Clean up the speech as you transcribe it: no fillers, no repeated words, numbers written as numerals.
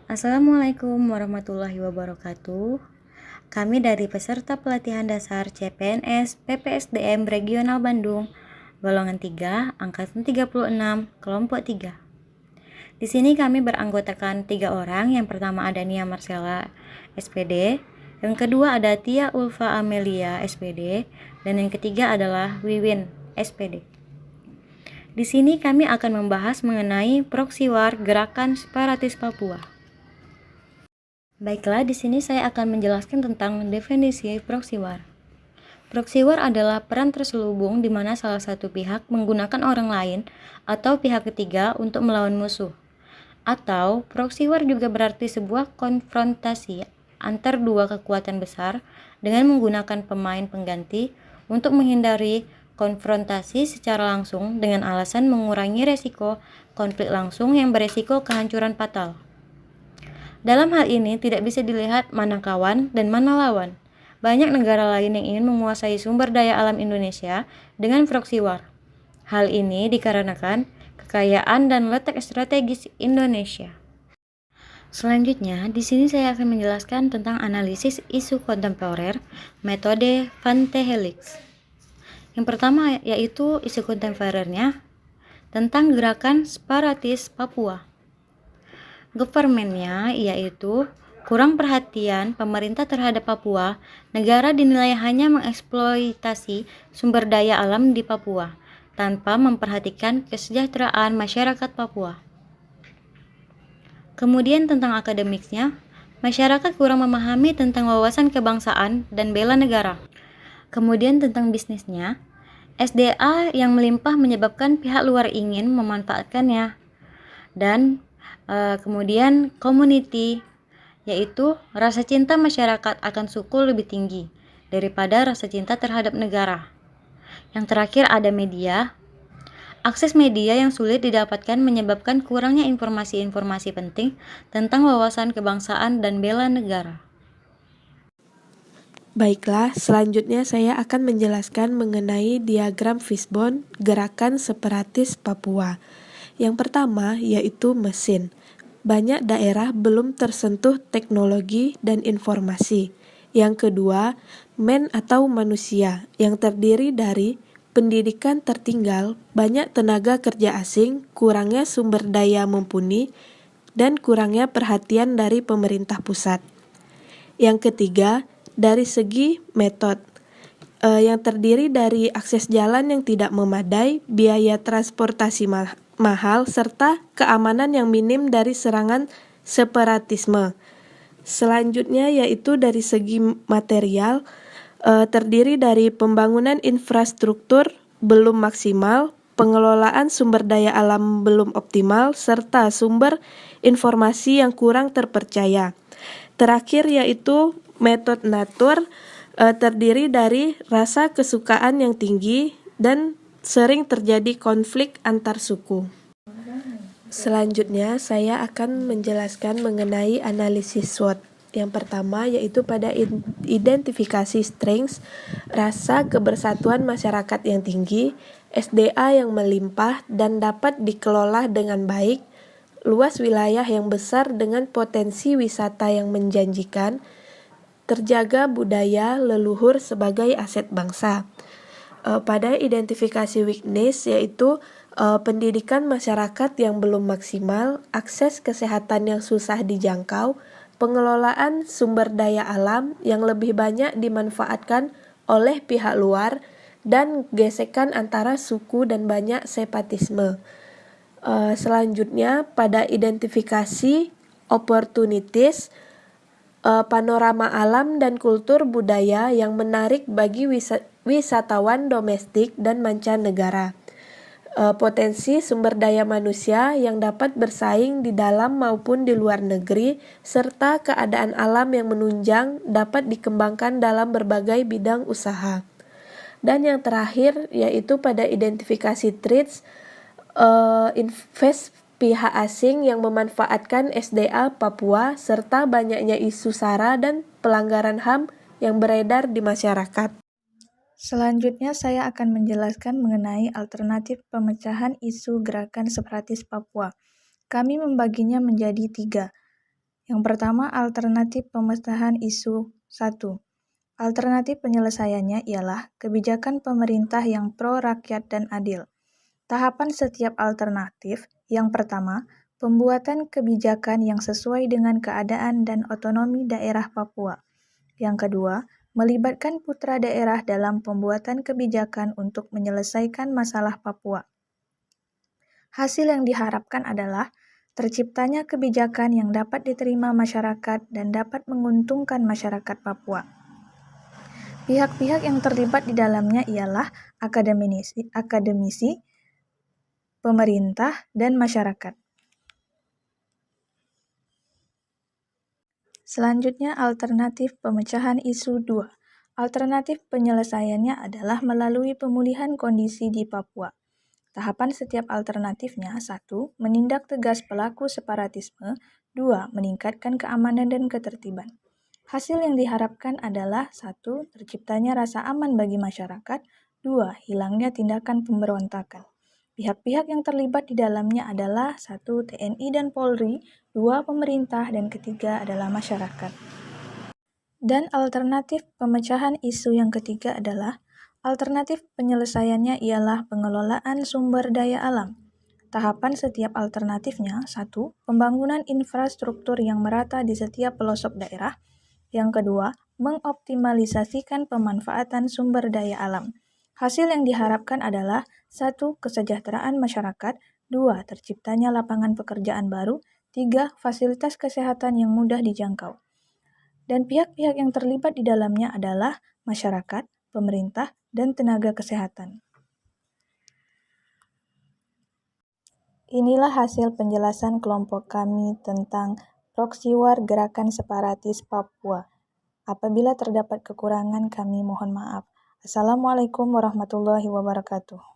Assalamualaikum warahmatullahi wabarakatuh. Kami dari peserta pelatihan dasar CPNS PPSDM Regional Bandung, golongan 3, angkatan 36, kelompok 3. Di sini kami beranggotakan 3 orang. Yang pertama ada Nia Marcella, SPD. Yang kedua ada Tia Ulfa Amelia, SPD. Dan yang ketiga adalah Wiwin, SPD. Di sini kami akan membahas mengenai proxy war gerakan separatis Papua. Baiklah, di sini saya akan menjelaskan tentang definisi proxy war. Proxy war adalah peran terselubung di mana salah satu pihak menggunakan orang lain atau pihak ketiga untuk melawan musuh. Atau proxy war juga berarti sebuah konfrontasi antar dua kekuatan besar dengan menggunakan pemain pengganti untuk menghindari konfrontasi secara langsung dengan alasan mengurangi resiko konflik langsung yang beresiko kehancuran fatal. Dalam hal ini tidak bisa dilihat mana kawan dan mana lawan. Banyak negara lain yang ingin menguasai sumber daya alam Indonesia dengan proxy war. Hal ini dikarenakan kekayaan dan letak strategis Indonesia. Selanjutnya, di sini saya akan menjelaskan tentang analisis isu kontemporer metode Van T. Helix. Yang pertama yaitu isu kontemporernya tentang gerakan separatis Papua. Governmentnya yaitu kurang perhatian pemerintah terhadap Papua. Negara dinilai hanya mengeksploitasi sumber daya alam di Papua tanpa memperhatikan kesejahteraan masyarakat Papua. Kemudian tentang akademiknya, masyarakat kurang memahami tentang wawasan kebangsaan dan bela negara. Kemudian tentang bisnisnya, SDA yang melimpah menyebabkan pihak luar ingin memanfaatkannya. Dan kemudian community, yaitu rasa cinta masyarakat akan suku lebih tinggi daripada rasa cinta terhadap negara. Yang terakhir ada media. Akses media yang sulit didapatkan menyebabkan kurangnya informasi-informasi penting tentang wawasan kebangsaan dan bela negara. Baiklah, selanjutnya saya akan menjelaskan mengenai diagram fishbone gerakan separatis Papua. Yang pertama yaitu mesin. Banyak daerah belum tersentuh teknologi dan informasi. Yang kedua, man atau manusia yang terdiri dari pendidikan tertinggal, banyak tenaga kerja asing, kurangnya sumber daya mumpuni, dan kurangnya perhatian dari pemerintah pusat. Yang ketiga, dari segi metode, yang terdiri dari akses jalan yang tidak memadai, biaya transportasi mahal, serta keamanan yang minim dari serangan separatisme. Selanjutnya yaitu dari segi material, terdiri dari pembangunan infrastruktur belum maksimal, pengelolaan sumber daya alam belum optimal, serta sumber informasi yang kurang terpercaya. Terakhir yaitu metode natur, terdiri dari rasa kesukaan yang tinggi dan sering terjadi konflik antar suku. Selanjutnya saya akan menjelaskan mengenai analisis SWOT. Yang pertama yaitu pada identifikasi strengths, rasa kebersatuan masyarakat yang tinggi, SDA yang melimpah dan dapat dikelola dengan baik, luas wilayah yang besar dengan potensi wisata yang menjanjikan, terjaga budaya leluhur sebagai aset bangsa. Pada identifikasi weakness yaitu pendidikan masyarakat yang belum maksimal, akses kesehatan yang susah dijangkau, pengelolaan sumber daya alam yang lebih banyak dimanfaatkan oleh pihak luar, dan gesekan antara suku dan banyak separatisme. Selanjutnya pada identifikasi opportunities, panorama alam dan kultur budaya yang menarik bagi wisatawan domestik dan mancanegara. Potensi sumber daya manusia yang dapat bersaing di dalam maupun di luar negeri, serta keadaan alam yang menunjang dapat dikembangkan dalam berbagai bidang usaha. Dan yang terakhir yaitu pada identifikasi threats, invest pihak asing yang memanfaatkan SDA Papua, serta banyaknya isu SARA dan pelanggaran HAM yang beredar di masyarakat. Selanjutnya saya akan menjelaskan mengenai alternatif pemecahan isu gerakan separatis Papua. Kami membaginya menjadi 3. Yang pertama, alternatif pemecahan isu 1. Alternatif penyelesaiannya ialah kebijakan pemerintah yang pro-rakyat dan adil. Tahapan setiap alternatif. Yang pertama, pembuatan kebijakan yang sesuai dengan keadaan dan otonomi daerah Papua. Yang kedua, melibatkan putra daerah dalam pembuatan kebijakan untuk menyelesaikan masalah Papua. Hasil yang diharapkan adalah terciptanya kebijakan yang dapat diterima masyarakat dan dapat menguntungkan masyarakat Papua. Pihak-pihak yang terlibat di dalamnya ialah akademisi, pemerintah, dan masyarakat. Selanjutnya, alternatif pemecahan isu 2. Alternatif penyelesaiannya adalah melalui pemulihan kondisi di Papua. Tahapan setiap alternatifnya: 1. Menindak tegas pelaku separatisme. 2. Meningkatkan keamanan dan ketertiban. Hasil yang diharapkan adalah 1. Terciptanya rasa aman bagi masyarakat. 2. Hilangnya tindakan pemberontakan. Pihak-pihak yang terlibat di dalamnya adalah 1. TNI dan Polri, 2. Pemerintah, dan ketiga adalah masyarakat. Dan alternatif pemecahan isu yang ketiga adalah alternatif penyelesaiannya ialah pengelolaan sumber daya alam. Tahapan setiap alternatifnya: 1. Pembangunan infrastruktur yang merata di setiap pelosok daerah. Yang kedua, mengoptimalisasikan pemanfaatan sumber daya alam. Hasil yang diharapkan adalah 1. Kesejahteraan masyarakat. 2. Terciptanya lapangan pekerjaan baru. 3. Fasilitas kesehatan yang mudah dijangkau. Dan pihak-pihak yang terlibat di dalamnya adalah masyarakat, pemerintah, dan tenaga kesehatan. Inilah hasil penjelasan kelompok kami tentang proxy war Gerakan Separatis Papua. Apabila terdapat kekurangan, kami mohon maaf. Assalamualaikum warahmatullahi wabarakatuh.